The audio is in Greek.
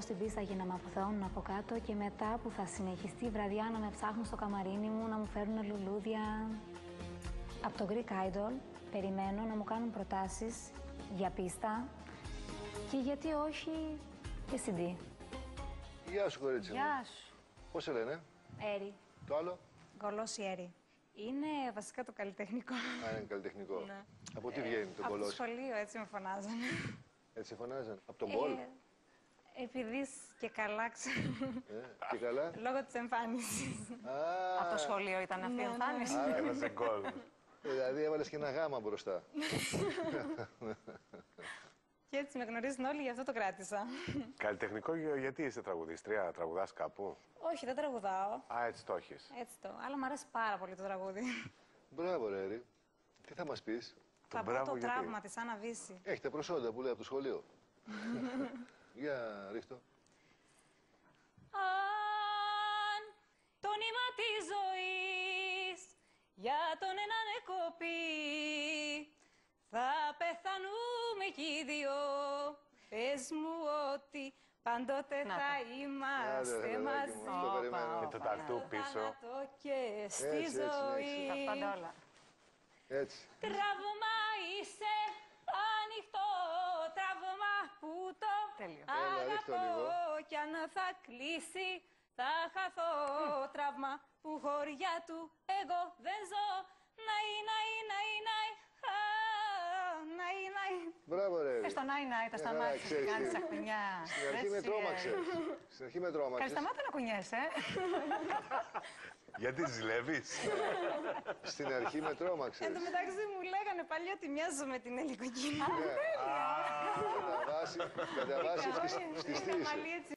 Στην πίστα για να με αποθεώνουν από κάτω και μετά που θα συνεχιστεί η βραδιά να με ψάχνουν στο καμαρίνι μου, να μου φέρουν λουλούδια. Από το Greek Idol περιμένω να μου κάνουν προτάσεις για πίστα και γιατί όχι και CD. Γεια σου, κορίτσι μου. Γεια σου. Πώς σε λένε? Έρη. Το άλλο? Γκολόση Έρη. Είναι βασικά το καλλιτεχνικό. Α, είναι καλλιτεχνικό. Ναι. Από τι βγαίνει το Από το κολόσι? σχολείο έτσι με φωνάζανε. Έτσι φωνάζαν. Από τον Μπολ. Επειδή και καλά ξέρω. Και καλά. Λόγω της εμφάνισης. Α, Από το σχολείο ήταν αυτή η εμφάνιση. άρα Έβαζε γκολ. δηλαδή έβαλες και ένα γάμα μπροστά. Και έτσι με γνωρίζουν όλοι, γι' αυτό το κράτησα. Καλλιτεχνικό, γιατί είσαι τραγουδίστρια, τραγουδάς κάπου? Όχι, δεν τραγουδάω. Α, έτσι το έχεις. Έτσι το. Αλλά μου αρέσει πάρα πολύ το τραγούδι. Μπράβο, ρε Έρη. Τι θα μας πεις? Θα πω μπράβο το γιατί? τραύμα της Άννα Βύση. Έχετε προσόντα που λέει από το σχολείο. Για ρίχτω. Αν το νήμα της ζωής για τον έναν εκοπεί, θα πεθανούμε κι οι δυο. Πες μου ότι πάντοτε Να θα το. είμαστε Άντε, μαζί. παιδάκι μου, αυτό περιμένω. Και το τατού πίσω. Θάνατο και στη Έτσι, έτσι, ζωή. έτσι. Τα πάντα όλα. Έτσι. Τραύμα είσαι, ανοιχτό τραύμα που το Τέλειο. Έλα, ρίχτω αγαπώ λίγο. κι αν θα κλείσει θα χαθώ. Τραύμα που χωριά του εγώ δεν ζω. Ναϊ, ναϊ, ναϊ, ναϊ, ναϊ, ναϊ. Μπράβο, ρε Έρη. Πες το νάι νάι, το σταμάτησες ξέρεις και κάνεις τι. τα κουνιά. Στην αρχή με τρόμαξες. Στην αρχή με Καλή, τρόμαξες. σταμάτα να κουνιέσαι. Γιατί ζηλεύεις? Στην αρχή με τρόμαξες. Εν τω μεταξύ μου λέγανε παλιά ότι μοιάζω με την Έλλη Κοκκίνα. Κατά βάση, στη στήση. Μαλλί έτσι